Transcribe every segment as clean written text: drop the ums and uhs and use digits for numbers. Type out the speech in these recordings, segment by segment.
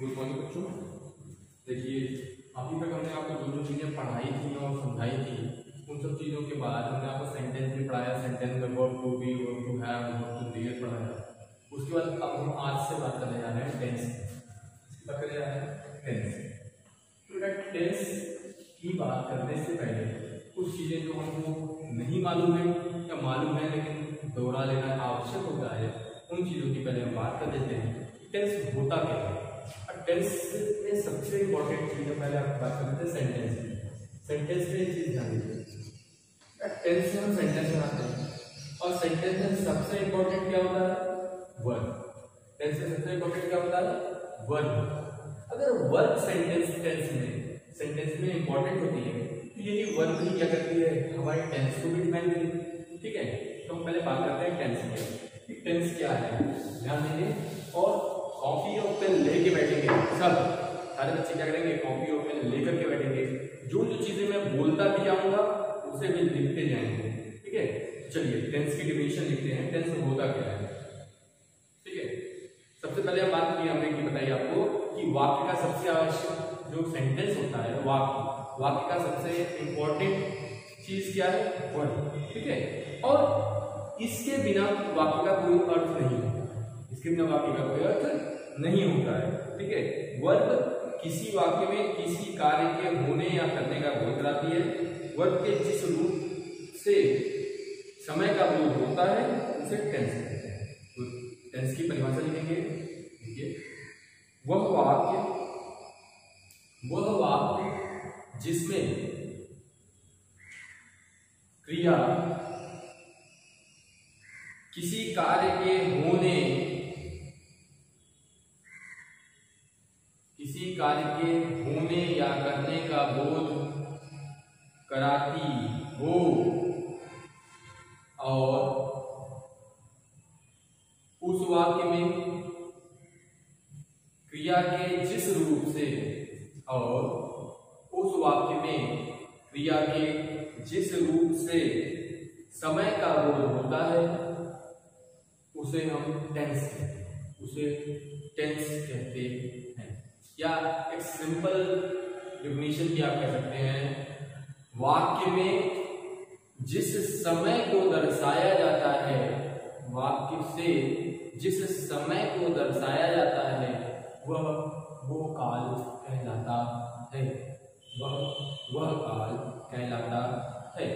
Good morning बच्चों। देखिए, अभी तक हमने आपको जो जो चीज़ें पढ़ाई थी और समझाई थी, उन सब चीज़ों के बाद हमने आपको सेंटेंस भी पढ़ाया, सेंटेंस में verb to be, verb to have, verb to dear पढ़ाया। उसके बाद अब हम आज से बात करने जा रहे हैं टेंस की। बात करने जा रहे हैं टेंस। तो बेटा, टेंस की बात करने से पहले कुछ चीज़ें जो हमको नहीं मालूम है या मालूम है लेकिन दोहरा लेना आवश्यक होता है, उन चीज़ों की पहले हम बात कर देते हैं। टेंस होता क्या है? टेंस में सबसे इंपॉर्टेंट चीज है, पहले आप बात करते हैं सेंटेंस की। सेंटेंस में ये चीज ध्यान दीजिए, टेंस से हम सेंटेंस बनाते हैं और सेंटेंस में सबसे इंपॉर्टेंट क्या होता है? वर्ब। टेंस में सबसे इंपॉर्टेंट क्या होता है? वर्ब। अगर वर्ब सेंटेंस में इंपॉर्टेंट होती है तो यही वर्ब ही क्या करती है? हमारे टेंस को भी डिफाइन करती है। ठीक है, तो हम पहले बात करते हैं टेंस की। टेंस क्या है, ध्यान दीजिए। और कॉपी और पेन लेके बैठेंगे, सब सारे बच्चे क्या करेंगे? कॉपी और पेन लेकर के बैठेंगे। जो जो चीजें मैं बोलता भी जाऊंगा उसे भी लिखते जाएंगे। ठीक है, चलिए टेंस की डिफिनेशन लिखते हैं। टेंस होता क्या है? ठीक है, सबसे पहले हम बात की हमने कि बताइए आपको कि वाक्य का सबसे आवश्यक जो सेंटेंस होता है, वाक्य का सबसे इंपॉर्टेंट चीज क्या है? वर्ब। ठीक है, और इसके बिना वाक्य का कोई अर्थ नहीं है। इसके बिना वाक्य का कोई अर्थ नहीं होता है। ठीक है, वर्ब किसी वाक्य में किसी कार्य के होने या करने का बोध कराती है। वर्ब के जिस रूप से समय का बोध होता है उसे टेंस कहते हैं। तो टेंस की परिभाषा लिखेंगे। देखिए, वह वाक्य जिसमें क्रिया किसी कार्य के होने या करने का बोध कराती हो और उस वाक्य में क्रिया के जिस रूप से समय का बोध होता है उसे हम टेंस कहते हैं। या एक सिंपल डेफिनेशन भी आप कह सकते हैं, वाक्य में जिस समय को दर्शाया जाता है, वह काल कहलाता है। वह काल कहलाता है।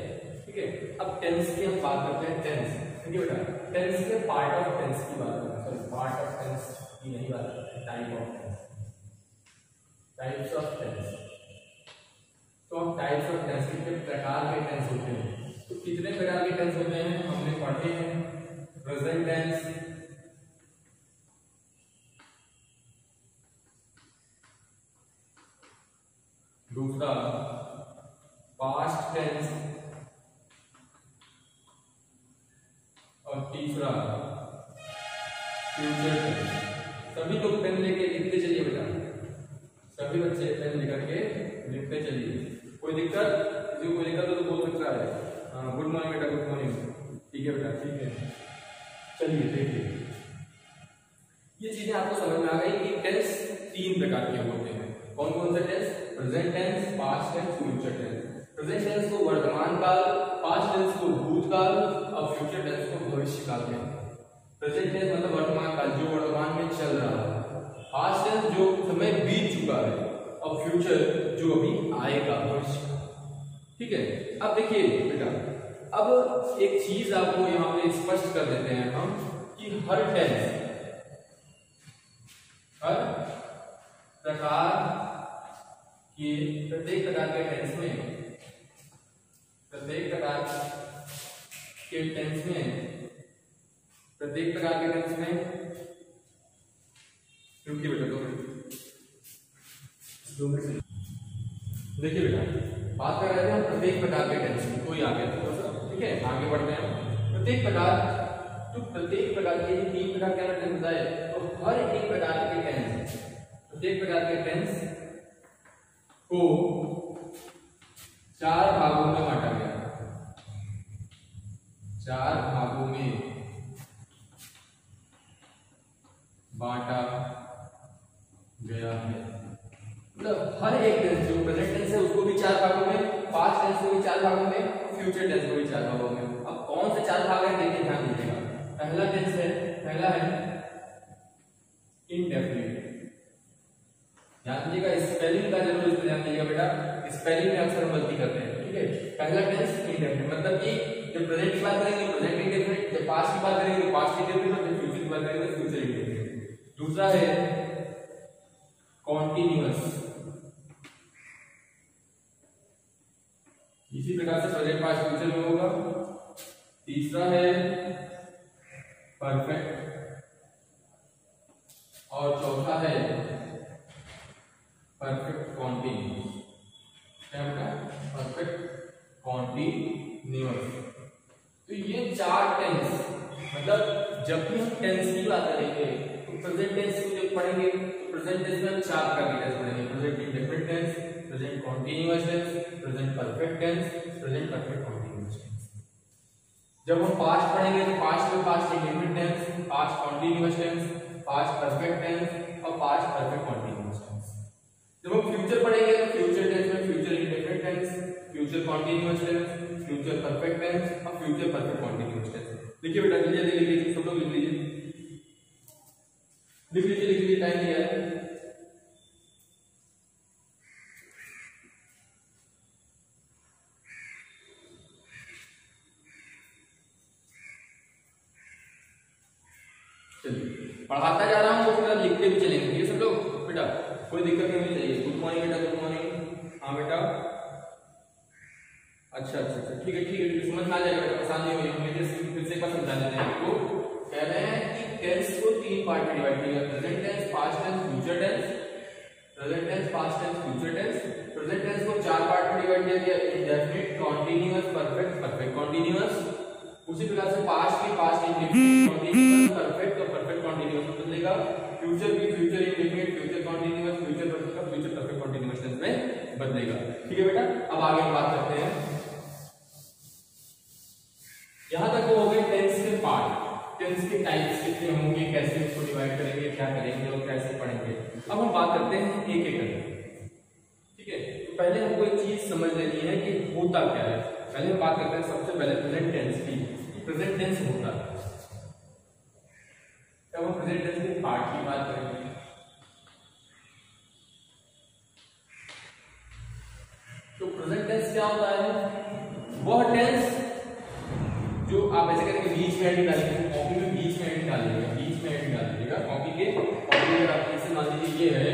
ठीक है, अब टेंस की हम बात करते हैं। टेंस देखिए बेटा, टेंस के पार्ट ऑफ टेंस की बात करते हैं। सॉरी, पार्ट ऑफ टेंस की नहीं बात करते हैं, type of tense, types of tense. तो हम टाइप्स ऑफ टेंस, कितने प्रकार के टेंस होते हैं? तो कितने प्रकार के टेंस होते हैं हमने पढ़े हैं। प्रेजेंट टेंस, दूसरा पास्ट टेंस और तीसरा फ्यूचर टेंस। सभी लोग पेन लेके लिखते चलिए बेटा, सभी बच्चे पेन लेकर के लिखते चलिए। कोई दिक्कत? किसी को कोई दिक्कत हो तो बोल सकता है। हाँ, गुड मॉर्निंग बेटा, गुड मॉर्निंग। ठीक है बेटा, ठीक है। चलिए देखिए, ये चीजें आपको समझ में आ गई कि टेंस तीन प्रकार के होते हैं। कौन कौन से tense? Present tense, past tense, future tense. Present tense को वर्तमान काल, पास्ट टेंस को भूतकाल और फ्यूचर टेंस को भविष्य काल कहते हैं। प्रेजेंट टेंस मतलब वर्तमान काल, जो वर्तमान में चल रहा है। पास्ट टेंस जो समय बीत चुका है, और फ्यूचर जो अभी आएगा, भविष्य। ठीक है, अब देखिए बेटा, अब एक चीज आपको यहाँ पे स्पष्ट कर देते हैं हम कि हर प्रकार के प्रत्येक प्रकार के टेंस में रुकिए बेटा, 2 मिनट। देखिए बेटा, बात कर रहे थे हम प्रत्येक प्रकार के टेंस की। कोई आगे थोड़ा सा, ठीक है, आगे बढ़ते हैं। प्रत्येक प्रकार के 3 प्रकार के टेंस बताए, तो हर एक प्रकार के टेंस, प्रत्येक प्रकार के टेंस को 4 भागों में बांटा गया। 4 भागों में बांटा गया है। मतलब हर एक टेंस जो प्रेजेंट टेंस है उसको भी 4 भागों में, पास्ट टेंस को भी 4 भागों में, फ्यूचर टेंस को भी 4 भागों में। अब कौन से 4 भाग है देखिए, ध्यान दीजिएगा। पहला टेंस है, पहला है इंडेफिनिट। ध्यान दीजिएगा, स्पेलिंग का जरूर इसमें ध्यान दीजिएगा बेटा, स्पेलिंग में अक्सर हम गलती करते हैं, ठीक है। पहला टेंस इंडेफिनिट, मतलब कि जब प्रेजेंट की बात करेंगे प्रेजेंट इंडेफिनिट, जब पास्ट की बात करेंगे तो पास्ट इंडेफिनिट, जब फ्यूचर की बात करेंगे तो फ्यूचर इंडेफिनिट। दूसरा है कॉन्टिन्यूअस, इसी प्रकार से प्रेजेंट पास्ट फ्यूचर में होगा। तीसरा है परफेक्ट, और चौथा है परफेक्ट कॉन्टिन्यूअस। क्या बेटा? Perfect continuous. तो ये 4 टेंस, मतलब जब भी हम टेंस की बात करेंगे तो प्रेजेंट टेंस को जब पढ़ेंगे तो प्रेजेंट टेंस में हम 4 प्रकार के टेंस पढ़ेंगे, present indefinite tense, present continuous tense, present perfect tense, present perfect continuous tense. जब हम पास्ट पढ़ेंगे तो पास्ट में past indefinite tense, past continuous tense, past perfect tense और पास्ट परफेक्ट कॉन्टिन्यूअस टेंस। जब हम फ्यूचर पढ़ेंगे तो फ्यूचर टेंस में future indefinite tense, future continuous tense, future perfect tense और फ्यूचर परफेक्ट कॉन्टिन्यूअस टेंस। देखिए बेटा, जल्दी लिख लीजिए, सब लोग लिख लीजिए, लिख लीजिए, लिख लीजिए, टाइम दिया है। चलिए पढ़ाता जा रहा हूँ तो फिर लिखते भी चलेंगे, ये सब लोग बेटा, कोई दिक्कत नहीं होनी चाहिए। गुड मॉर्निंग बेटा, गुड मॉर्निंग। हाँ बेटा, अच्छा अच्छा अच्छा, ठीक है ठीक है, समझ में आ जाएगा बेटा, परेशान नहीं होइए। मुझे फिर से एक बार समझा देते हैं आपको। कह रहे हैं कि टेंस को 3 पार्ट में डिवाइड किया, present tense, past tense, future tense. Present tense, past tense, future tense. Present tense को 4 पार्ट में डिवाइड किया गया, indefinite, continuous, perfect, perfect continuous. उसी प्रकार से पास्ट की पास्ट इंडेफिनिट, कॉन्टिन्यूअस, परफेक्ट और परफेक्ट कॉन्टिन्यूअस में बदलेगा। फ्यूचर की future indefinite, future continuous, future perfect और फ्यूचर परफेक्ट कॉन्टिन्यूअस टेंस में बदलेगा। ठीक है बेटा, अब आगे हम बात करते हैं। यहां तक हो गए टेंस के पार्ट, टेंस के टाइप्स कितने होंगे, कैसे उसको डिवाइड करेंगे, क्या करेंगे और कैसे पढ़ेंगे। अब हम बात करते हैं एक एक करके, ठीक है। तो पहले हमको एक चीज समझ लेनी है कि होता क्या है। पहले हम बात करते हैं सबसे पहले प्रेजेंट टेंस की, प्रेजेंट टेंस होता है। जब हम प्रेजेंट टेंस के पार्ट की बात करेंगे तो प्रेजेंट टेंस क्या होता है? वह टेंस जो आप ऐसे करेंगे, बीच में हेडिंग डालेंगे, कॉपी में बीच में हेडिंग डालेंगे, बीच में हेडिंग डालिएगा कॉपी के, कॉपी अगर आप इसे मान लीजिए ये है,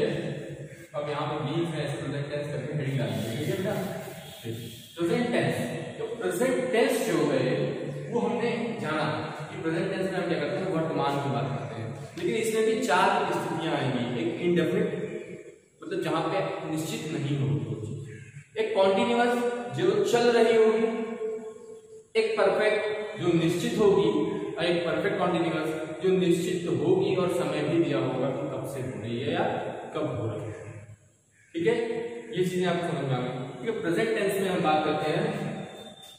अब यहाँ पे बीच में ऐसे प्रेजेंट टेंस करके हेडिंग डालेंगे, ठीक है बेटा। प्रेजेंट टेंस, तो प्रेजेंट टेंस जो है वो हमने जाना कि प्रेजेंट टेंस में हम क्या करते हैं, वर्तमान की बात करते हैं। लेकिन इसमें भी 4 स्थितियां आएंगी, एक इंडेफिनिट मतलब जहां पे निश्चित नहीं होगी, एक कॉन्टिन्यूअस जो चल रही होगी, एक परफेक्ट जो निश्चित होगी और एक परफेक्ट कॉन्टिन्यूअस जो निश्चित होगी और समय भी दिया होगा कि कब से हो रही है या कब हो रही है। ठीक है, ये चीजें आपको समझ में आ गई। ठीक है, प्रेजेंट टेंस में हम बात करते हैं।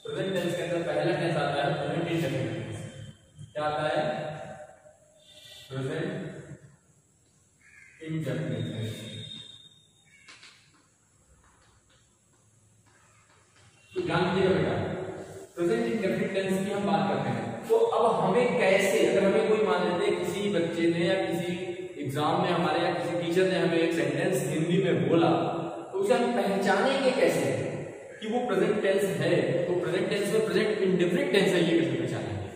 प्रेजेंट टेंस के अंदर पहला टेंस आता है प्रेजेंट इंडेफिनिट। क्या आता है? Present indefinite. तो ध्यान दीजिएगा बेटा, प्रेजेंट इंडेफिनिट टेंस की हम बात करते हैं। तो अब हमें कैसे, अगर हमें कोई मान लेते हैं किसी बच्चे ने या किसी एग्जाम में हमारे या किसी टीचर ने हमें एक सेंटेंस हिंदी में बोला, तो उसे हम पहचानेंगे कैसे कि वो प्रेजेंट टेंस है, तो प्रेजेंट टेंस में प्रेजेंट इंडेफिनिट टेंस है, ये कैसे पहचानेंगे?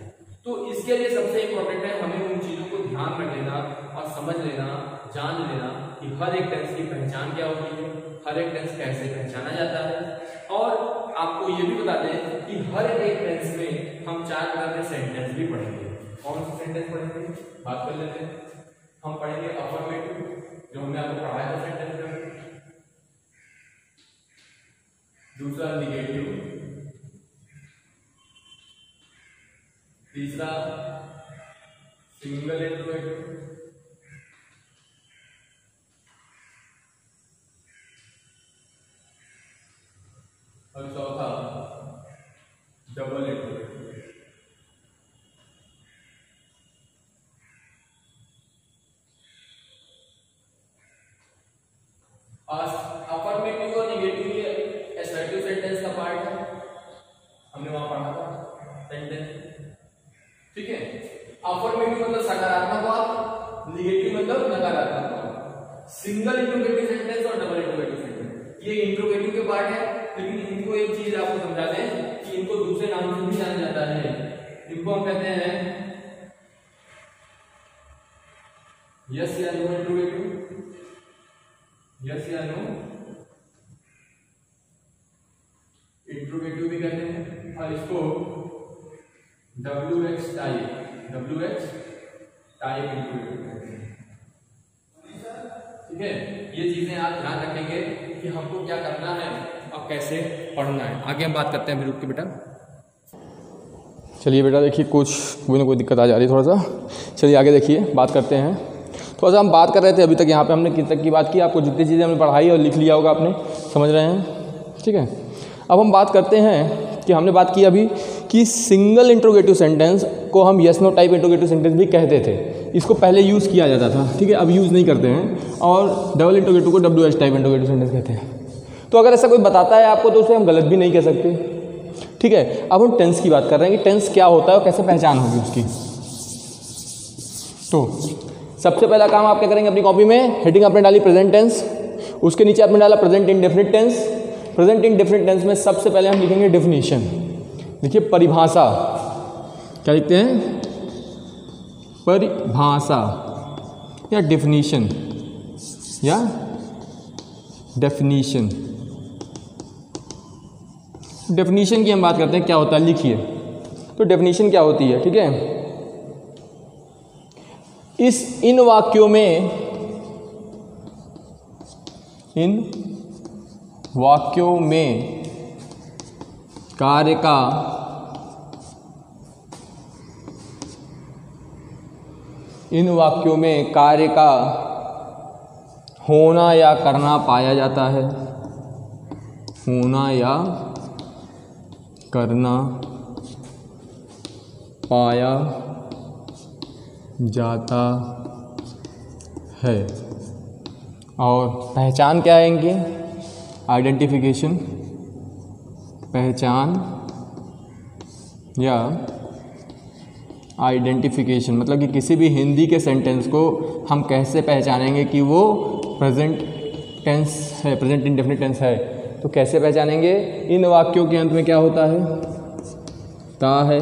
तो इसके लिए सबसे इंपॉर्टेंट है हमें उन चीजों को ध्यान में लेना और समझ लेना, जान लेना कि हर एक टेंस की पहचान क्या होती है, हर एक टेंस कैसे पहचाना जाता है। और आपको ये भी बता दें कि हर एक टेंस में हम 4 प्रकार के सेंटेंस भी पढ़ेंगे। कौन से सेंटेंस पढ़ेंगे, बात कर लेते हैं। हम पढ़ेंगे अफर्मेटिव, जो हमने आपको पढ़ाया था सेंटेंस में। दूसरा निगेटिव, तीसरा सिंगल इंट्रोगेटिव, और चौथा डबल इंट्रोगेटिव। अफर्मेटिव और निगेटिव ये असर्टिव सेंटेंस का पार्ट है, हमने वहां पढ़ा था सेंटेंस। ठीक है, अफर्मेटिव मतलब सकारात्मक वाक्य, निगेटिव मतलब नकारात्मक वाक्य। सिंगल इंट्रोगेटिव सेंटेंस और डबल इंट्रोगेटिव सेंटेंस ये इंट्रोगेटिव के पार्ट है, लेकिन इनको एक चीज आपको समझा दें कि इनको दूसरे नाम से भी जाना जाता है। इनको हम कहते हैं यस या नो इंट्रोगेटिव, यस या नो इंट्रोगेटिव भी कहते हैं, और इसको WH टाइप इंट्रोगेटिव कहते हैं। ठीक है, ये चीजें आप ध्यान रखेंगे कि हमको क्या करना है और कैसे पढ़ना है। आगे हम बात करते हैं, रुक के बेटा। चलिए बेटा देखिए, कोई ना कोई दिक्कत आ जा रही है थोड़ा सा। चलिए आगे देखिए, बात करते हैं। थोड़ा सा हम बात कर रहे थे अभी तक, यहाँ पे हमने किन तक की बात की, आपको जितनी चीज़ें हमने पढ़ाई और लिख लिया होगा आपने, समझ रहे हैं। ठीक है, अब हम बात करते हैं कि हमने बात की अभी कि सिंगल इंट्रोगेटिव सेंटेंस को हम yes no type interrogative sentence भी कहते थे। इसको पहले यूज़ किया जाता था, ठीक है, अब यूज़ नहीं करते हैं। और डबल इंट्रोगेटिव को WH टाइप इंट्रोगेटिव सेंटेंस कहते हैं। तो अगर ऐसा कोई बताता है आपको तो उसे हम गलत भी नहीं कह सकते। ठीक है, अब हम टेंस की बात कर रहे हैं कि टेंस क्या होता है और कैसे पहचान होगी उसकी। तो सबसे पहला काम आप क्या करेंगे, अपनी कॉपी में हेडिंग आपने डाली प्रेजेंट टेंस, उसके नीचे आपने डाला present indefinite tense. Present indefinite tense में सबसे पहले हम लिखेंगे डेफिनेशन। देखिए परिभाषा, क्या लिखते हैं, परिभाषा या डेफिनेशन या डेफिनेशन। डेफिनेशन की हम बात करते हैं, क्या होता है लिखिए। तो डेफिनेशन क्या होती है, ठीक है, इन वाक्यों में कार्य का होना या करना पाया जाता है, होना या करना पाया जाता है। और पहचान क्या है इनकी, आइडेंटिफिकेशन, पहचान या आइडेंटिफिकेशन मतलब कि किसी भी हिंदी के सेंटेंस को हम कैसे पहचानेंगे कि वो प्रेजेंट टेंस है, प्रेजेंट इंडेफिनिट टेंस है। तो कैसे पहचानेंगे, इन वाक्यों के अंत में क्या होता है, ता है,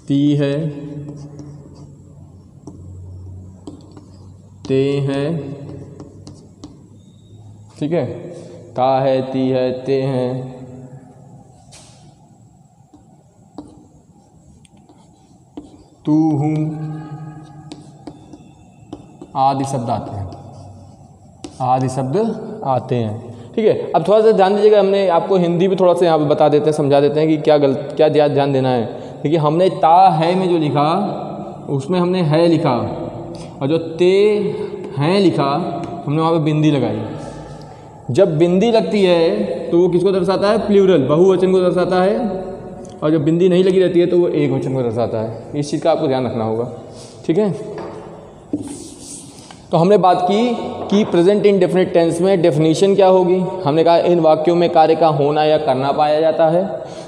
ती है, ते है, ठीक है, ता है, ती है, ते हैं, तू, हूँ आदि शब्द आते हैं, ठीक है। अब थोड़ा सा ध्यान दीजिएगा, हमने आपको हिंदी भी थोड़ा सा यहाँ पे बता देते हैं, समझा देते हैं कि क्या ध्यान देना है। देखिए हमने ता है में जो लिखा उसमें हमने है लिखा, और जो ते हैं लिखा हमने वहाँ पे बिंदी लगाई। जब बिंदी लगती है तो वो किसको दर्शाता है, प्लूरल, बहुवचन को दर्शाता है, और जब बिंदी नहीं लगी रहती है तो वो एक वचन को दर्शाता है। इस चीज़ का आपको ध्यान रखना होगा, ठीक है। तो हमने बात की कि प्रेजेंट इंडेफिनिट टेंस में डेफिनेशन क्या होगी, हमने कहा इन वाक्यों में कार्य का होना या करना पाया जाता है।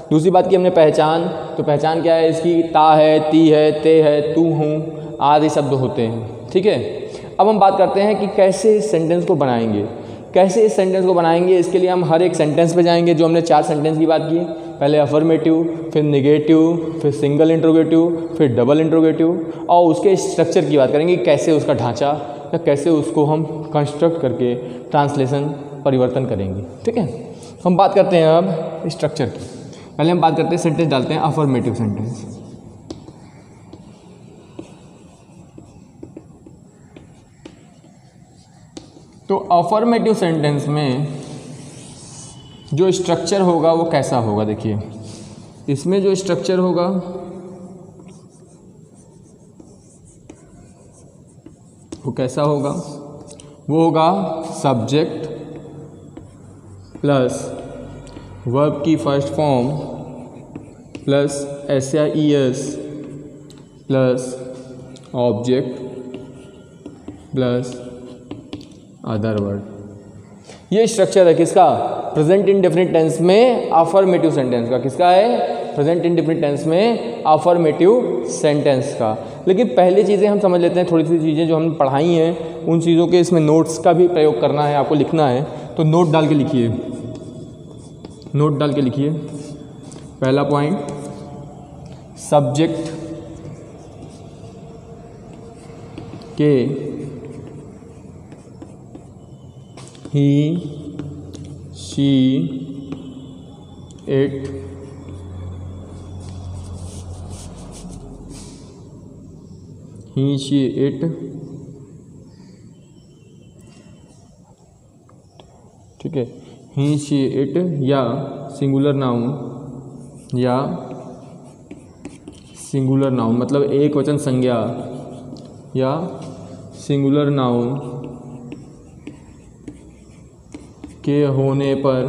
दूसरी बात की हमने पहचान, तो पहचान क्या है इसकी, ता है, ती है, ते है, तू, हूँ आदि शब्द होते हैं, ठीक है। अब हम बात करते हैं कि कैसे इस सेंटेंस को बनाएंगे। कैसे इस सेंटेंस को बनाएंगे, इसके लिए हम हर एक सेंटेंस पे जाएंगे। जो हमने 4 सेंटेंस की बात की, पहले अफर्मेटिव, फिर नेगेटिव, फिर सिंगल इंट्रोगेटिव, फिर डबल इंट्रोगेटिव, और उसके स्ट्रक्चर की बात करेंगे, कैसे उसका ढांचा या कैसे उसको हम कंस्ट्रक्ट करके ट्रांसलेशन परिवर्तन करेंगे, ठीक है। हम बात करते हैं अब स्ट्रक्चर की। पहले हम बात करते हैं, सेंटेंस डालते हैं अफर्मेटिव सेंटेंस। तो अफर्मेटिव सेंटेंस में जो स्ट्रक्चर होगा वो कैसा होगा, देखिए इसमें जो स्ट्रक्चर होगा वो कैसा होगा, वो होगा सब्जेक्ट प्लस वर्ब की फर्स्ट फॉर्म प्लस एस या ES plus object plus other word. ये स्ट्रक्चर है किसका? प्रेजेंट इंडेफिनिट टेंस में अफर्मेटिव सेंटेंस का। किसका है? प्रेजेंट इंडेफिनिट टेंस में अफर्मेटिव सेंटेंस का। लेकिन पहले चीज़ें हम समझ लेते हैं, थोड़ी सी चीज़ें जो हमने पढ़ाई हैं उन चीज़ों के इसमें नोट्स का भी प्रयोग करना है, आपको लिखना है। तो नोट डाल के लिखिए, नोट डाल के लिखिए। पहला पॉइंट, सब्जेक्ट के ही, she, it, he, she, it, ठीक है, ही, शी, इट या सिंगुलर नाउन, या सिंगुलर नाउन मतलब एक वचन संज्ञा या सिंगुलर नाउन के होने पर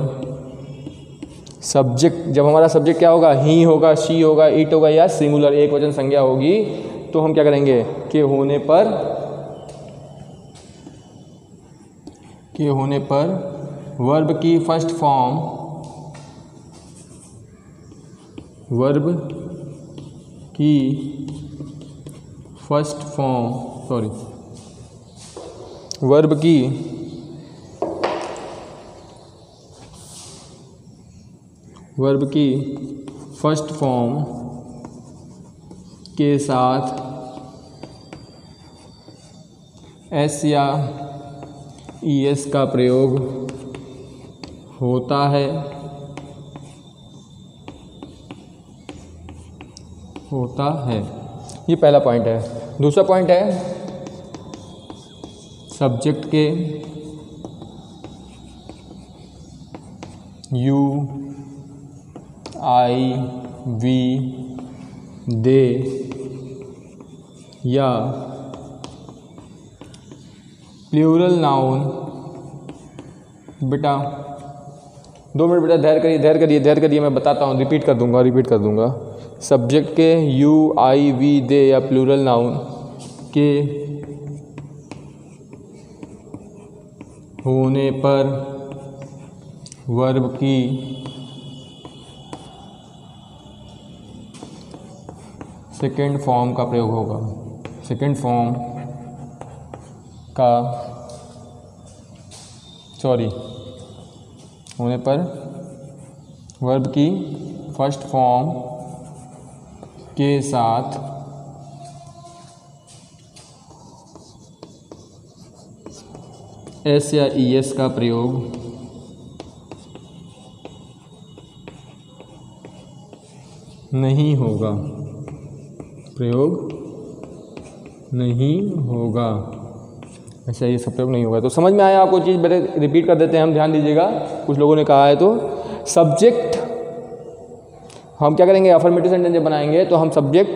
सब्जेक्ट, जब हमारा सब्जेक्ट क्या होगा? ही होगा, शी होगा, इट होगा या सिंगुलर एक वचन संज्ञा होगी, तो हम क्या करेंगे? के होने पर वर्ब की फर्स्ट फॉर्म, वर्ब की फर्स्ट फॉर्म, वर्ब की फर्स्ट फॉर्म के साथ एस या ईएस का प्रयोग होता है, ये पहला पॉइंट है। दूसरा पॉइंट है सब्जेक्ट के यू, आई, वी, दे या प्लूरल नाउन। बेटा 2 मिनट बेटा धैर्य करिए, मैं बताता हूँ, रिपीट कर दूंगा। सब्जेक्ट के यू, आई, वी, दे या प्लूरल नाउन के होने पर वर्ब की सेकेंड फॉर्म का प्रयोग होगा। सेकेंड फॉर्म का होने पर वर्ब की फर्स्ट फॉर्म के साथ एस या ईएस का प्रयोग नहीं होगा, ऐसा ये सब प्रयोग नहीं होगा। तो समझ में आया आपको चीज़? बेटे रिपीट कर देते हैं हम, ध्यान दीजिएगा, कुछ लोगों ने कहा है। तो सब्जेक्ट हम क्या करेंगे? अफर्मेटिव सेंटेंस जब बनाएंगे तो हम सब्जेक्ट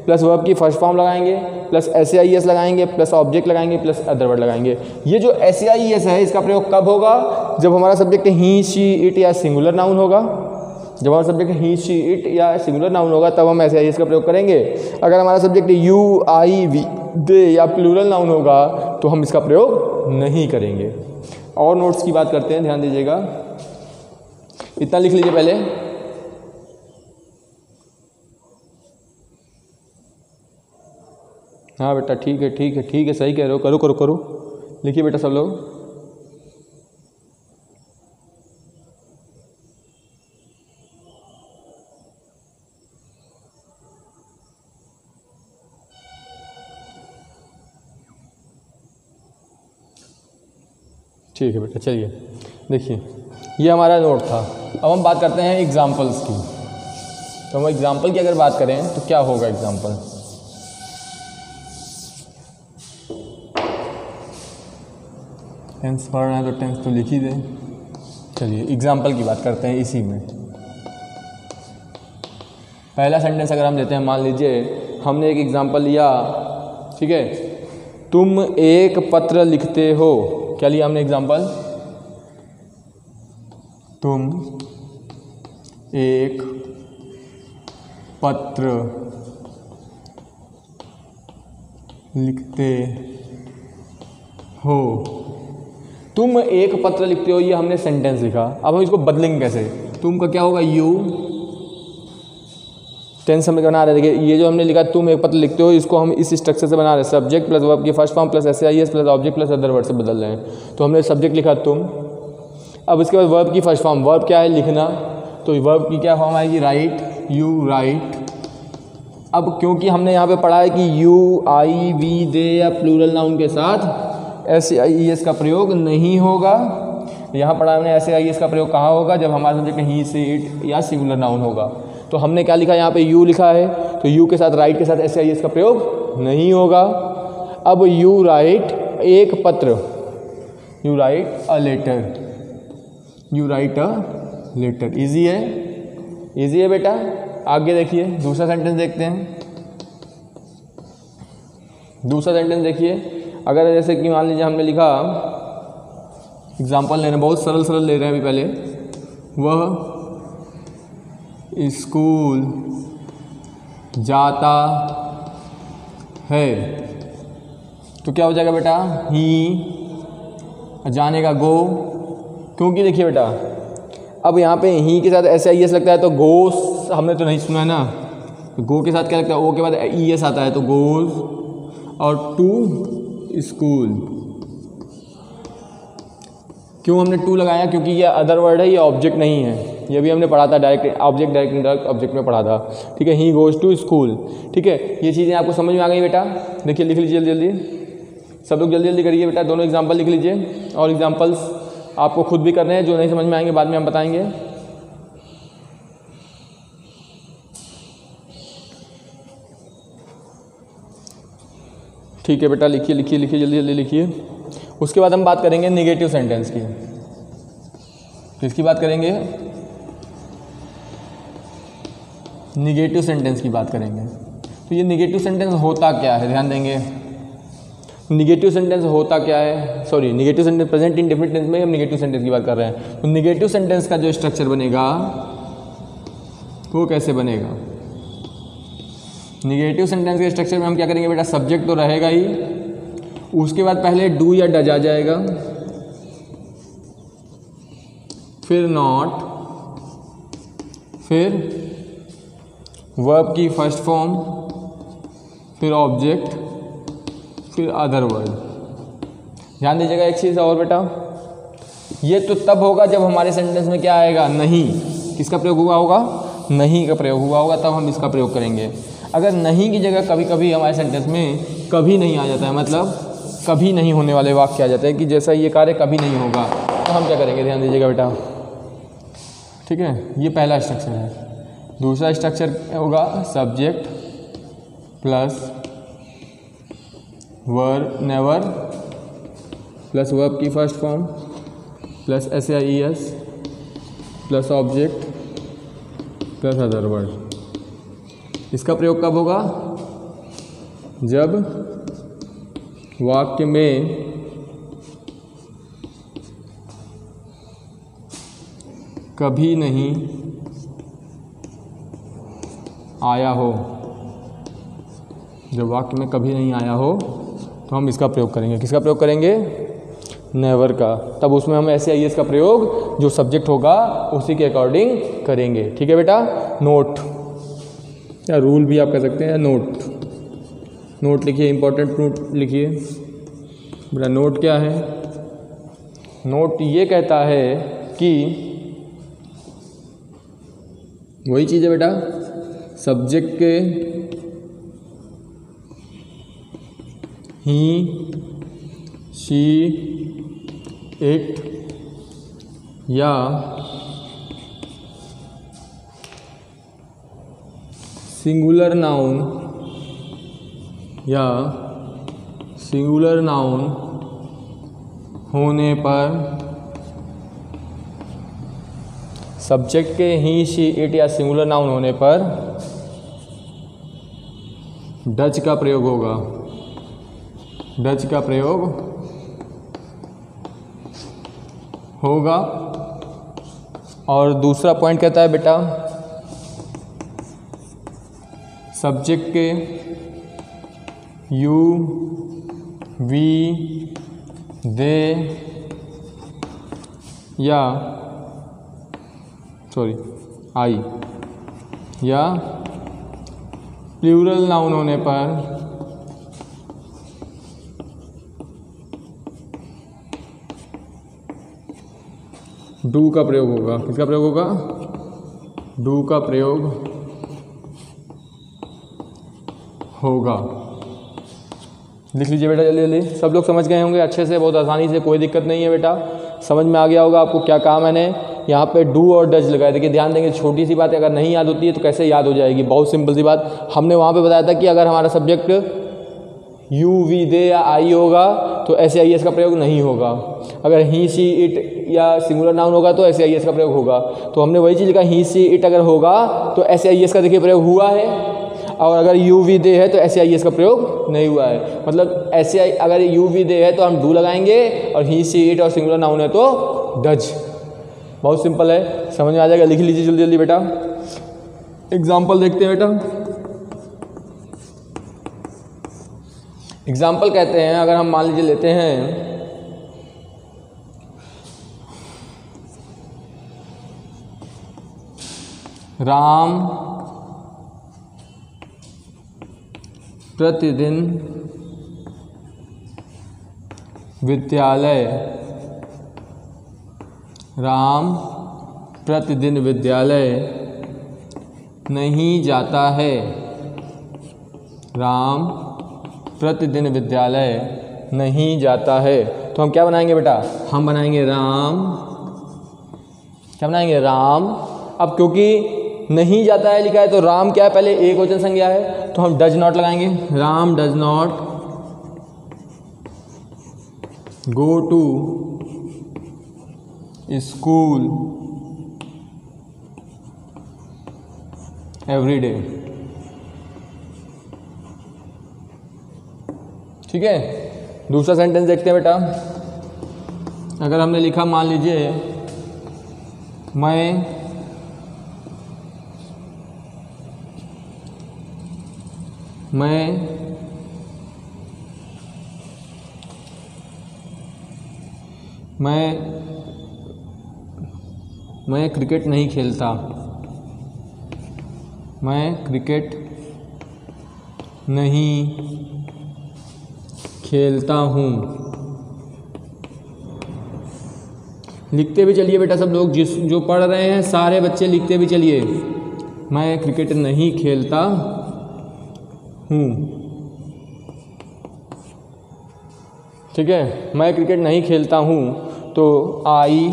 प्लस वर्ब की फर्स्ट फॉर्म लगाएंगे, प्लस एस या ई एस लगाएंगे, प्लस ऑब्जेक्ट लगाएंगे, प्लस अदर वर्ड लगाएंगे। ये जो एस या ई एस है इसका प्रयोग कब होगा? जब हमारा सब्जेक्ट ही, शी, इट या सिंगुलर नाउन होगा। जब हमारा सब्जेक्ट ही, शी, इट या सिंगुलर नाउन होगा तब हम एस या ई एस का प्रयोग करेंगे। अगर हमारा सब्जेक्ट यू, आई, वी, दे या प्लूरल नाउन होगा तो हम इसका प्रयोग नहीं करेंगे। और नोट्स की बात करते हैं, ध्यान दीजिएगा, इतना लिख लीजिए पहले। हाँ बेटा ठीक है, सही कह रहे हो, करो। लिखिए बेटा सब लोग। ठीक है बेटा, चलिए देखिए, ये हमारा नोट था। अब हम बात करते हैं एग्जाम्पल्स की। तो हम एग्जाम्पल की अगर बात करें तो क्या होगा एग्जाम्पल? टेंस पढ़ना है तो टेंस तो लिख ही दें। चलिए एग्जाम्पल की बात करते हैं इसी में। पहला सेंटेंस अगर हम लेते हैं, मान लीजिए हमने एक एग्जाम्पल लिया, ठीक है, तुम एक पत्र लिखते हो। क्या लिया हमने एग्जाम्पल? तुम एक पत्र लिखते हो। तुम एक पत्र लिखते हो, ये हमने सेंटेंस लिखा। अब हम इसको बदलेंगे कैसे? तुम का क्या होगा? यू। टेंस हम बना रहे हैं, देखिए ये जो हमने लिखा तुम एक पत्र लिखते हो, इसको हम इस स्ट्रक्चर से बना रहे हैं, सब्जेक्ट प्लस वर्ब की फर्स्ट फॉर्म प्लस एसआईएस plus object plus other word से बदल रहे हैं। तो हमने सब्जेक्ट लिखा तुम, अब इसके बाद वर्ब की फर्स्ट फॉर्म, वर्ब क्या है? लिखना। तो वर्ब की क्या फॉर्म आएगी? Right, you right. अब क्योंकि हमने यहाँ पे पढ़ा है कि यू, आई, वी, दे या प्लूरल नाउन के साथ एसआईएस का प्रयोग नहीं होगा। यहाँ पढ़ा हमने एसआईएस का प्रयोग कहाँ होगा? जब हमारा सब्जेक्ट ही, से, इट या सिंगुलर नाउन होगा। तो हमने क्या लिखा? यहाँ पे यू लिखा है, तो यू के साथ राइट के साथ एसआईएस का प्रयोग नहीं होगा। अब यू राइट एक पत्र, you write a letter, you write a letter. Easy है, ईजी है बेटा। आगे देखिए, दूसरा सेंटेंस देखते हैं। दूसरा सेंटेंस देखिए, अगर जैसे कि मान लीजिए हमने लिखा, एग्जाम्पल ले रहे हैं, बहुत सरल सरल ले रहे हैं अभी पहले, वह स्कूल जाता है, तो क्या हो जाएगा बेटा? ही, जाने का गो। क्योंकि देखिए बेटा, अब यहाँ पे ही के साथ एसआईएस लगता है, तो गोस हमने तो नहीं सुना है ना, तो गो के साथ क्या लगता है? ओ के बाद ईएस आता है, तो गोज। और टू स्कूल, क्यों हमने टू लगाया? क्योंकि ये अदर वर्ड है, ये ऑब्जेक्ट नहीं है। ये भी हमने पढ़ा था, direct object, direct indirect object में पढ़ा था। ठीक है, ही गोज टू स्कूल। ठीक है, ये चीज़ें आपको समझ में आ गई बेटा? देखिए लिख लीजिए जल्दी जल्दी, सब लोग जल्दी जल्दी करिए बेटा, दोनों एग्जाम्पल लिख लीजिए। और एग्जाम्पल्स आपको खुद भी करने हैं, जो नहीं समझ में आएंगे बाद में हम बताएंगे। ठीक है बेटा, लिखिए लिखिए लिखिए, जल्दी जल्दी लिखिए। उसके बाद हम बात करेंगे निगेटिव सेंटेंस की। किसकी बात करेंगे? निगेटिव सेंटेंस की बात करेंगे। तो ये निगेटिव सेंटेंस होता क्या है? ध्यान देंगे, निगेटिव सेंटेंस होता क्या है? Sorry, negative sentence present indefinite tense में हम निगेटिव सेंटेंस की बात कर रहे हैं। तो निगेटिव सेंटेंस का जो स्ट्रक्चर बनेगा वो कैसे बनेगा? निगेटिव सेंटेंस के स्ट्रक्चर में हम क्या करेंगे बेटा? सब्जेक्ट तो रहेगा ही, उसके बाद पहले डू या डज आ जाएगा, फिर नॉट, फिर वर्ब की फर्स्ट फॉर्म, फिर ऑब्जेक्ट, फिर अदर वर्ड। ध्यान दीजिएगा एक चीज़ और बेटा, ये तो तब होगा जब हमारे सेंटेंस में क्या आएगा? नहीं। किसका प्रयोग हुआ होगा? नहीं का प्रयोग हुआ होगा, तब हम इसका प्रयोग करेंगे। अगर नहीं की जगह कभी कभी हमारे सेंटेंस में कभी नहीं आ जाता है, मतलब कभी नहीं होने वाले वाक्य आ जाते हैं कि जैसा ये कार्य कभी नहीं होगा, तो हम क्या करेंगे? ध्यान दीजिएगा बेटा। ठीक है, ये पहला स्ट्रक्चर है। दूसरा स्ट्रक्चर होगा subject plus verb, never plus verb की फर्स्ट फॉर्म प्लस एसआईएस plus object plus other word. इसका प्रयोग कब होगा? जब वाक्य में कभी नहीं आया हो, जब वाक्य में कभी नहीं आया हो तो हम इसका प्रयोग करेंगे। किसका प्रयोग करेंगे? नेवर का। तब उसमें हम एसआईएस का प्रयोग जो सब्जेक्ट होगा उसी के अकॉर्डिंग करेंगे। ठीक है बेटा। नोट या रूल भी आप कह सकते हैं, नोट। नोट लिखिए, इंपॉर्टेंट नोट लिखिए बेटा। नोट क्या है? नोट ये कहता है कि वही चीज़ है बेटा, सब्जेक्ट के ही, शी, इट या सिंगुलर नाउन या सिंगुलर नाउन होने पर, सब्जेक्ट के ही, शी, इट या सिंगुलर नाउन होने पर डच का प्रयोग होगा। डच का प्रयोग होगा। और दूसरा पॉइंट कहता है बेटा, सब्जेक्ट के यू, वी दे या आई या प्लूरल नाउन होने पर डू का प्रयोग होगा। किसका प्रयोग होगा? डू का प्रयोग होगा। लिख लीजिए बेटा जल्दी जल्दी। सब लोग समझ गए होंगे अच्छे से, बहुत आसानी से, कोई दिक्कत नहीं है बेटा। समझ में आ गया होगा आपको क्या कहा मैंने। यहाँ पे डू और डज लगाए। देखिए ध्यान देंगे, छोटी सी बात है, अगर नहीं याद होती है तो कैसे याद हो जाएगी। बहुत सिंपल सी बात। हमने वहाँ पे बताया था कि अगर हमारा सब्जेक्ट यू वी दे या आई होगा तो SAIS का प्रयोग नहीं होगा। अगर ही सी इट या सिंगुलर नाउन होगा तो SAIS का प्रयोग होगा। तो हमने वही चीज़ कहा, ही सी इट अगर होगा तो SAIS का देखिए प्रयोग हुआ है, और अगर यू वी दे है तो SAIS का प्रयोग नहीं हुआ है। मतलब अगर यू वी दे है तो हम डू लगाएंगे, और ही सी इट और सिंगुलर नाउन है तो डज। बहुत सिंपल है, समझ में आ जाएगा। लिख लीजिए जल्दी जल्दी बेटा। एग्जाम्पल देखते हैं बेटा। एग्जाम्पल कहते हैं, अगर हम मान लीजिए लेते हैं राम प्रतिदिन विद्यालय, राम प्रतिदिन विद्यालय नहीं जाता है। राम प्रतिदिन विद्यालय नहीं जाता है। तो हम क्या बनाएंगे बेटा? हम बनाएंगे राम, क्या बनाएंगे? राम। अब क्योंकि नहीं जाता है लिखा है तो राम क्या है? पहले एक वचन संज्ञा है, तो हम डज नॉट लगाएंगे। Ram does not go to school every day. ठीक है। दूसरा सेंटेंस देखते हैं बेटा। अगर हमने लिखा, मान लीजिए मैं क्रिकेट नहीं खेलता। मैं क्रिकेट नहीं खेलता हूँ। लिखते भी चलिए बेटा सब लोग, जो पढ़ रहे हैं सारे बच्चे लिखते भी चलिए। मैं क्रिकेट नहीं खेलता हूँ। ठीक है, मैं क्रिकेट नहीं खेलता हूँ। तो आई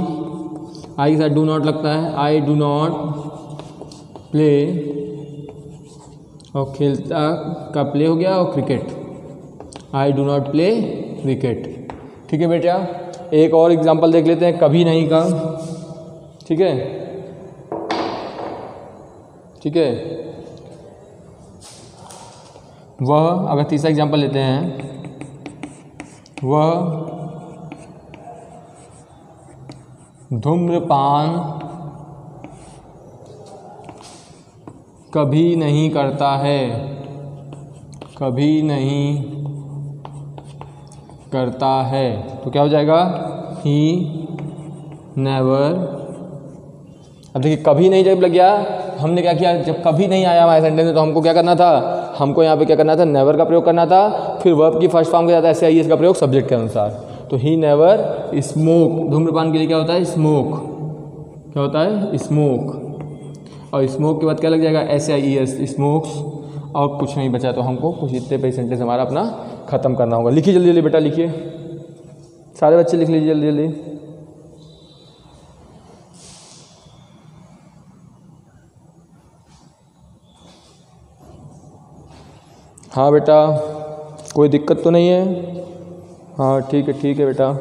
के साथ डू नॉट लगता है। आई डू नॉट प्ले, और खेलता का प्ले हो गया, और cricket, I do not play cricket. ठीक है बेटा। एक और एग्जांपल देख लेते हैं कभी नहीं का। ठीक है, ठीक है। वह, अगर तीसरा एग्जांपल लेते हैं, वह धूम्रपान कभी नहीं करता है। कभी नहीं करता है तो क्या हो जाएगा? He never. अब देखिए कभी नहीं जब लग गया, हमने क्या किया? जब कभी नहीं आया हमारे सेंटेंस में तो हमको क्या करना था? हमको यहाँ पे क्या करना था? नेवर का प्रयोग करना था। फिर वर्ब की फर्स्ट फॉर्म के साथ SAIS का प्रयोग सब्जेक्ट के अनुसार। तो ही नेवर स्मोक, धूम्रपान के लिए क्या होता है? स्मोक। क्या होता है? स्मोक। और स्मोक के बाद क्या लग जाएगा? SAIS, smokes. और कुछ नहीं बचा तो हमको कुछ इतने पे सेंटेंस हमारा अपना ख़त्म करना होगा। लिखिए जल्दी जल्दी बेटा, लिखिए सारे बच्चे, लिख लीजिए जल्दी जल्दी। हाँ बेटा, कोई दिक्कत तो नहीं है? हाँ ठीक है बेटा।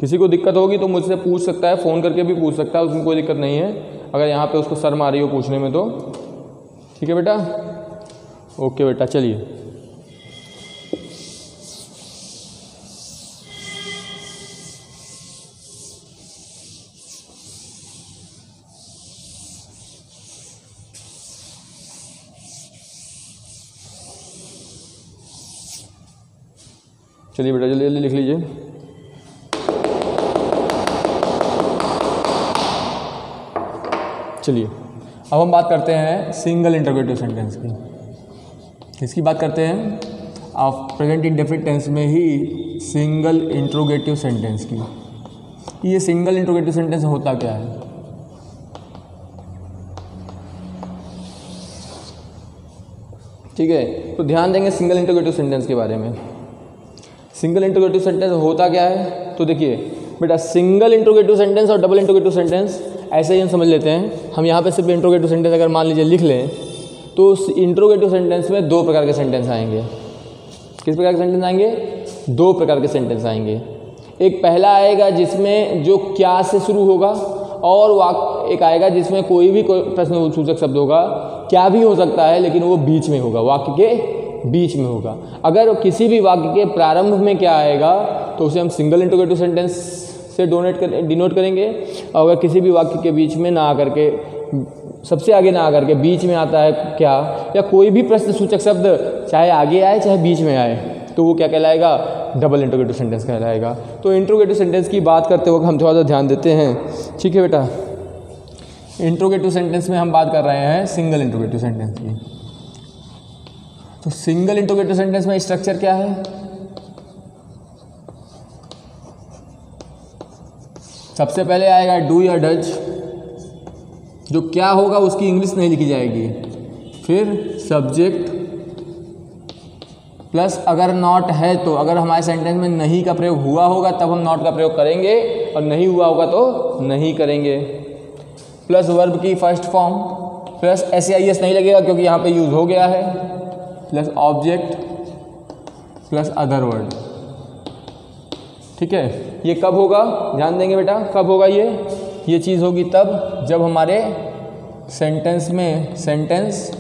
किसी को दिक्कत होगी तो मुझसे पूछ सकता है, फ़ोन करके भी पूछ सकता है, उसमें कोई दिक्कत नहीं है। अगर यहाँ पे उसको शर्म आ रही हो पूछने में तो। ठीक है बेटा, ओके बेटा, चलिए। चलिए बेटा जल्दी जल्दी लिख लीजिए। चलिए अब हम बात करते हैं सिंगल इंटरोगेटिव सेंटेंस की। किसकी बात करते हैं? आप प्रेजेंट इंडेफिनिट टेंस में ही सिंगल इंटरोगेटिव सेंटेंस की। ये सिंगल इंटरोगेटिव सेंटेंस होता क्या है? ठीक है, तो ध्यान देंगे सिंगल इंटरोगेटिव सेंटेंस के बारे में। सिंगल इंटरोगेटिव सेंटेंस होता क्या है? तो देखिए बेटा, सिंगल इंटरोगेटिव सेंटेंस और डबल इंटरोगेटिव सेंटेंस ऐसे ही हम समझ लेते हैं। हम यहाँ पे सिर्फ इंटरोगेटिव सेंटेंस अगर मान लीजिए लिख लें तो उस इंटरोगेटिव सेंटेंस में दो प्रकार के सेंटेंस आएंगे। किस प्रकार के सेंटेंस आएंगे? दो प्रकार के सेंटेंस आएंगे। एक पहला आएगा जिसमें जो क्या से शुरू होगा, और एक आएगा जिसमें कोई प्रश्नसूचक शब्द होगा, क्या भी हो सकता है लेकिन वो बीच में होगा, वाक्य के बीच में होगा। अगर किसी भी वाक्य के प्रारंभ में क्या आएगा तो उसे हम सिंगल इंटरोगेटिव सेंटेंस से डिनोट करेंगे। और अगर किसी भी वाक्य के बीच में ना आकर के, सबसे आगे ना आकर के बीच में आता है क्या या कोई भी प्रश्नसूचक शब्द चाहे आगे आए चाहे बीच में आए, तो वो क्या कहलाएगा? डबल इंटरोगेटिव सेंटेंस कहलाएगा। तो इंटरोगेटिव सेंटेंस की बात करते वक्त हम थोड़ा सा ध्यान देते हैं। ठीक है बेटा, इंटरोगेटिव सेंटेंस में हम बात कर रहे हैं सिंगल इंटरोगेटिव सेंटेंस की। तो सिंगल इंटरोगेटिव सेंटेंस में स्ट्रक्चर क्या है? सबसे पहले आएगा डू या डज। जो क्या होगा उसकी इंग्लिश नहीं लिखी जाएगी। फिर सब्जेक्ट प्लस अगर नॉट है तो, अगर हमारे सेंटेंस में नहीं का प्रयोग हुआ होगा तब हम नॉट का प्रयोग करेंगे, और नहीं हुआ होगा तो नहीं करेंगे। प्लस वर्ब की फर्स्ट फॉर्म, प्लस SAIS नहीं लगेगा क्योंकि यहाँ पे यूज़ हो गया है, plus object plus other word. ठीक है, ये कब होगा? ध्यान देंगे बेटा, कब होगा ये चीज़ होगी तब जब हमारे सेंटेंस में सेंटेंस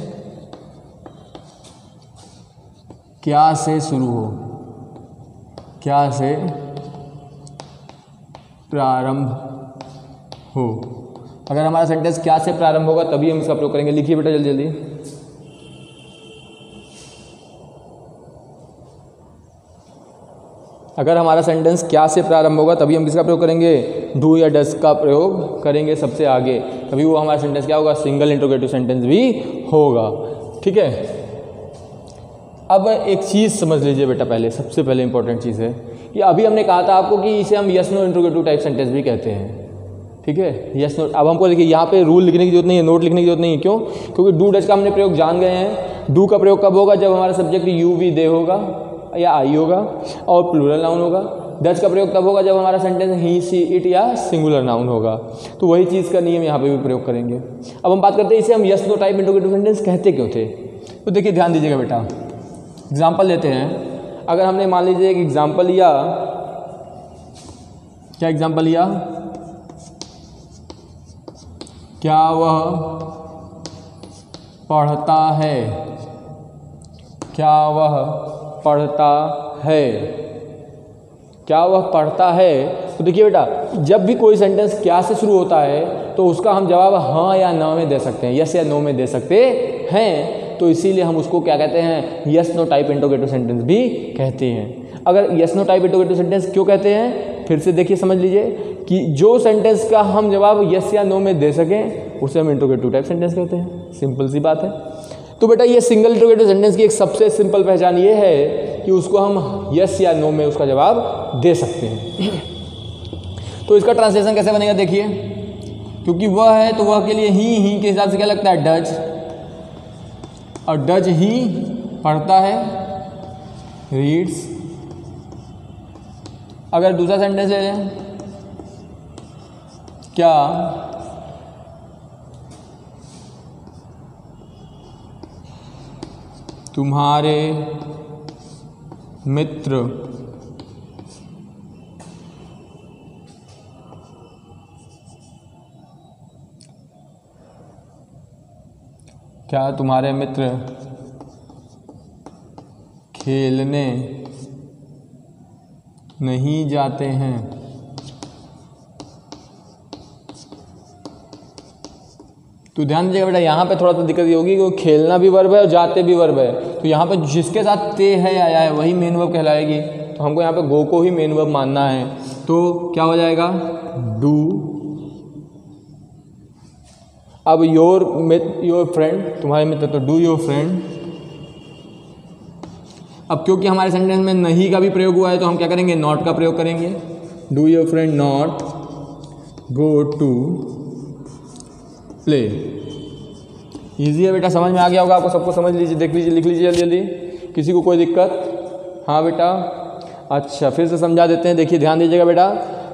क्या से शुरू हो, क्या से प्रारंभ हो। अगर हमारा सेंटेंस क्या से प्रारंभ होगा तभी हम इसका प्रयोग करेंगे। लिखिए बेटा जल्दी जल्दी। अगर हमारा सेंटेंस क्या से प्रारंभ होगा तभी हम किसका प्रयोग करेंगे? डू या डज का प्रयोग करेंगे सबसे आगे, तभी वो हमारा सेंटेंस क्या होगा? सिंगल इंटरोगेटिव सेंटेंस भी होगा। ठीक है, अब एक चीज़ समझ लीजिए बेटा, पहले सबसे पहले इंपॉर्टेंट चीज़ है कि अभी हमने कहा था आपको कि इसे हम yes no interrogative type sentence भी कहते हैं। ठीक है, यस नो। अब हमको देखिए यहाँ पे रूल लिखने की जरूरत नहीं है, नोट लिखने की जरूरत नहीं है। क्यों? क्योंकि डू डज का हमने प्रयोग जान गए हैं। डू का प्रयोग कब होगा? जब हमारा सब्जेक्ट यू वी दे होगा या आई होगा और प्लूरल नाउन होगा। डज का प्रयोग तब होगा जब हमारा सेंटेंस ही सी इट या सिंगुलर नाउन होगा। तो वही चीज़ का नियम यहाँ पे भी प्रयोग करेंगे। अब हम बात करते हैं इसे हम yes no type interrogative sentence कहते क्यों थे। तो देखिए ध्यान दीजिएगा बेटा, एग्जाम्पल लेते हैं। अगर हमने मान लीजिए एक एग्जाम्पल लिया, क्या एग्जाम्पल लिया? क्या वह पढ़ता है? क्या वह पढ़ता है? क्या वह पढ़ता है? तो देखिए बेटा, जब भी कोई सेंटेंस क्या से शुरू होता है तो उसका हम जवाब हाँ या ना में दे सकते हैं, यस या नो में दे सकते हैं। तो इसीलिए हम उसको क्या कहते हैं? Yes no type interrogative sentence भी कहते हैं। अगर yes no type interrogative sentence क्यों कहते हैं, फिर से देखिए समझ लीजिए कि जो सेंटेंस का हम जवाब यस या नो में दे सकें उसे हम इंटरोगेटिव टाइप सेंटेंस कहते हैं। सिंपल सी बात है। तो बेटा ये सिंगल इंटरोगेटिव सेंटेंस की एक सबसे सिंपल पहचान ये है कि उसको हम यस या नो में उसका जवाब दे सकते हैं। तो इसका ट्रांसलेशन कैसे बनेगा देखिए, क्योंकि वह है तो वह के लिए ही के हिसाब से क्या लगता है? डज, और डज ही पढ़ता है, रीड्स। अगर दूसरा सेंटेंस ले लें, क्या तुम्हारे मित्र क्या तुम्हारे मित्र खेलने नहीं जाते हैं? तो ध्यान दीजिएगा बेटा, यहाँ पे थोड़ा सा दिक्कत ये होगी कि खेलना भी वर्ब है और जाते भी वर्ब है। तो यहाँ पे जिसके साथ ते है आया है वही मेन वर्ब कहलाएगी। तो हमको यहाँ पे गो को ही मेन वर्ब मानना है। तो क्या हो जाएगा? डू। अब योर फ्रेंड, तुम्हारे मित्र, तो डू योर फ्रेंड। अब क्योंकि हमारे सेंटेंस में नहीं का भी प्रयोग हुआ है तो हम क्या करेंगे, नॉट का प्रयोग करेंगे। Do your friend not go to play. Easy है बेटा, समझ में आ गया होगा आपको, सबको समझ लीजिए, देख लीजिए, लिख लीजिए जल्दी जल्दी। किसी को कोई दिक्कत? हाँ बेटा, अच्छा फिर से समझा देते हैं, देखिए ध्यान दीजिएगा बेटा,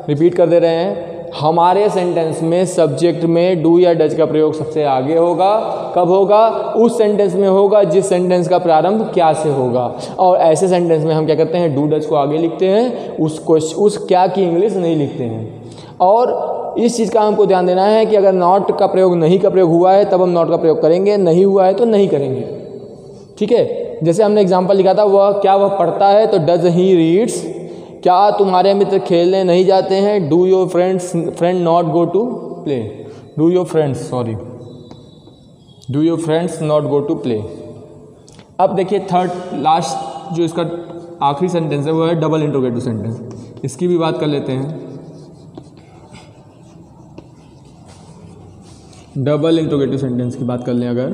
रिपीट कर दे रहे हैं। हमारे सेंटेंस में सब्जेक्ट में डू या डज का प्रयोग सबसे आगे होगा। कब होगा? उस सेंटेंस में होगा जिस सेंटेंस का प्रारंभ क्या से होगा। और ऐसे सेंटेंस में हम क्या करते हैं, डू डज को आगे लिखते हैं, उस क्या की इंग्लिश नहीं लिखते हैं। और इस चीज़ का हमको ध्यान देना है कि अगर नॉट का प्रयोग, नहीं का प्रयोग हुआ है तब हम नॉट का प्रयोग करेंगे, नहीं हुआ है तो नहीं करेंगे। ठीक है, जैसे हमने एग्जाम्पल लिखा था, वह पढ़ता है तो डज ही रीड्स। क्या तुम्हारे मित्र खेलने नहीं जाते हैं? Do your friend not go to play. Do your friends not go to play. अब देखिए थर्ड लास्ट जो इसका आखिरी सेंटेंस है वो है डबल इंट्रोगेटिव सेंटेंस। इसकी भी बात कर लेते हैं। डबल इंट्रोगेटिव सेंटेंस की बात कर लें अगर,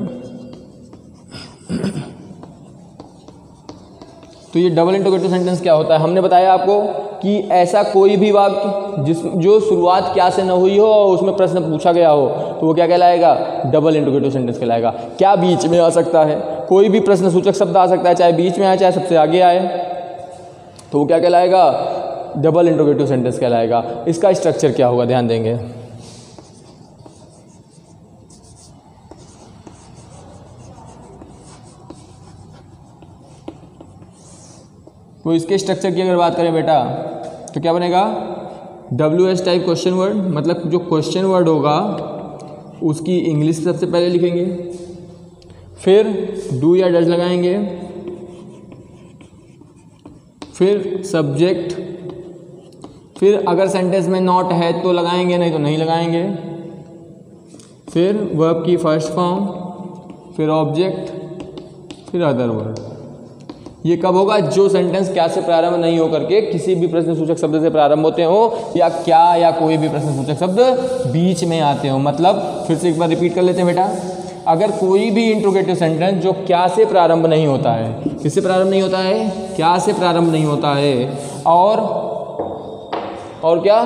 तो ये डबल इंट्रोगेटिव सेंटेंस क्या होता है? हमने बताया आपको कि ऐसा कोई भी वाक्य जो शुरुआत क्या से न हुई हो और उसमें प्रश्न पूछा गया हो तो वो क्या कहलाएगा? डबल इंट्रोगेटिव सेंटेंस कहलाएगा। क्या बीच में आ सकता है? कोई भी प्रश्न सूचक शब्द आ सकता है, चाहे बीच में आए चाहे सबसे आगे आए, तो वो क्या कहलाएगा? डबल इंट्रोगेटिव सेंटेंस कहलाएगा। इसका स्ट्रक्चर क्या होगा, ध्यान देंगे। तो इसके स्ट्रक्चर की अगर बात करें बेटा तो क्या बनेगा? WH टाइप क्वेश्चन वर्ड, मतलब जो क्वेश्चन वर्ड होगा उसकी इंग्लिश सबसे पहले लिखेंगे, फिर डू या डज लगाएंगे, फिर सब्जेक्ट, फिर अगर सेंटेंस में नॉट है तो लगाएंगे, नहीं तो नहीं लगाएंगे, फिर वर्ब की फर्स्ट फॉर्म, फिर ऑब्जेक्ट, फिर अदर वर्ड। ये कब होगा? जो सेंटेंस क्या से प्रारंभ नहीं होकर के किसी भी प्रश्न सूचक शब्द से प्रारंभ होते हो, या क्या या कोई भी प्रश्न सूचक शब्द बीच में आते हो। मतलब फिर से एक बार रिपीट कर लेते हैं बेटा, अगर कोई भी इंट्रोगेटिव सेंटेंस जो क्या से प्रारंभ नहीं होता है, किससे प्रारंभ नहीं होता है? क्या से प्रारंभ नहीं होता है, और क्या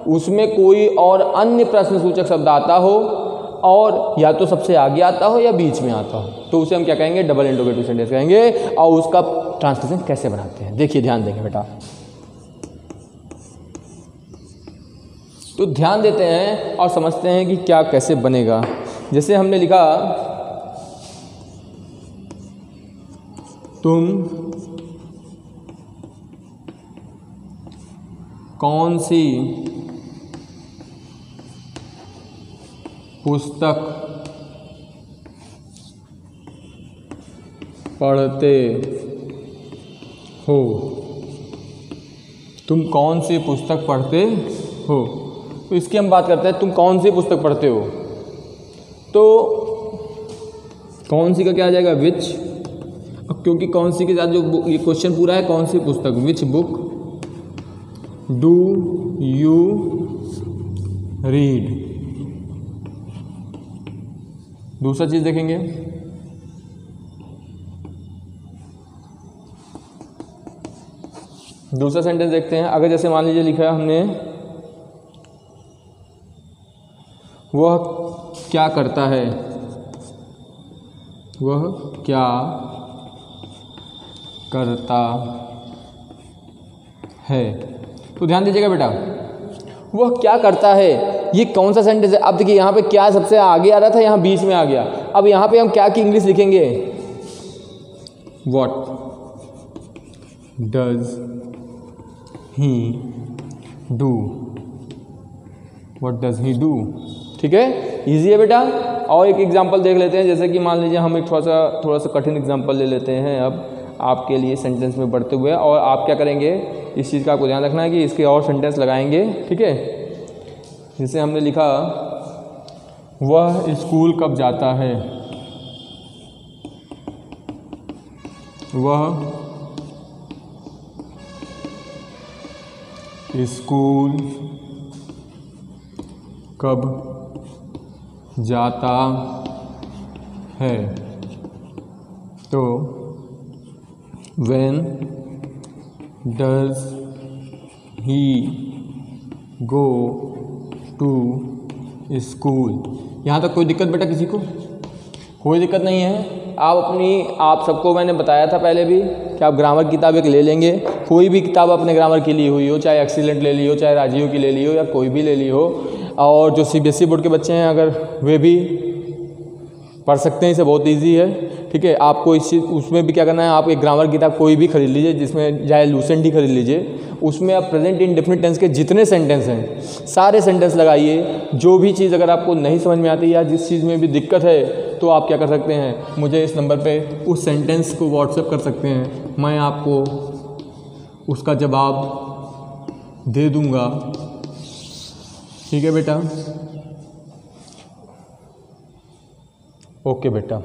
उसमें कोई और अन्य प्रश्न सूचक शब्द आता हो और या तो सबसे आगे आता हो या बीच में आता हो, तो उसे हम क्या कहेंगे? डबल इंट्रोगेटिव सेंटेंस कहेंगे। और उसका ट्रांसलेशन कैसे बनाते हैं देखिए, ध्यान देंगे बेटा। तो ध्यान देते हैं और समझते हैं कि क्या कैसे बनेगा। जैसे हमने लिखा, तुम कौन सी पुस्तक पढ़ते हो? तुम कौन सी पुस्तक पढ़ते हो? तो इसकी हम बात करते हैं, तुम कौन सी पुस्तक पढ़ते हो, तो कौन सी का क्या आ जाएगा? विच। क्योंकि कौन सी के साथ जो ये क्वेश्चन पूरा है, कौन सी पुस्तक, which book do you read. दूसरा चीज देखेंगे, दूसरा सेंटेंस देखते हैं। अगर जैसे मान लीजिए लिखा है हमने, वह क्या करता है, वह क्या करता है, तो ध्यान दीजिएगा बेटा, वह क्या करता है, ये कौन सा सेंटेंस है? अब देखिए यहाँ पे क्या सबसे आगे आ रहा था, यहाँ बीच में आ गया। अब यहाँ पे हम क्या की इंग्लिश लिखेंगे? What does he do? What does he do? ठीक है, इजी है बेटा। और एक एग्जांपल देख लेते हैं, जैसे कि मान लीजिए हम एक थोड़ा सा कठिन एग्जांपल ले लेते हैं अब आपके लिए सेंटेंस में बढ़ते हुए, और आप क्या करेंगे, इस चीज़ का आपको ध्यान रखना है कि इसके और सेंटेंस लगाएंगे। ठीक है, जैसे हमने लिखा, वह स्कूल कब जाता है, वह स्कूल कब जाता है। तो when does he go to school? यहाँ तक कोई दिक्कत बेटा किसी को? कोई दिक्कत नहीं है। आप सबको मैंने बताया था पहले भी कि आप ग्रामर की किताब एक ले लेंगे, कोई भी किताब अपने ग्रामर की ली हुई हो, चाहे एक्सीलेंट ले ली हो, चाहे राजीव की ले ली हो, या कोई भी ले ली हो, और जो CBSE बोर्ड के बच्चे हैं अगर वे भी पढ़ सकते हैं, इसे बहुत इजी है। ठीक है, आपको इस चीज़ उसमें भी क्या करना है, आप एक ग्रामर की किताब कोई भी खरीद लीजिए, जिसमें चाहे लूसेंट ही खरीद लीजिए, उसमें आप प्रेजेंट इंडेफिनिट टेंस के जितने सेंटेंस हैं सारे सेंटेंस लगाइए। जो भी चीज़ अगर आपको नहीं समझ में आती या जिस चीज़ में भी दिक्कत है तो आप क्या कर सकते हैं, मुझे इस नंबर पे उस सेंटेंस को व्हाट्सएप कर सकते हैं, मैं आपको उसका जवाब दे दूँगा। ठीक है बेटा, ओके बेटा।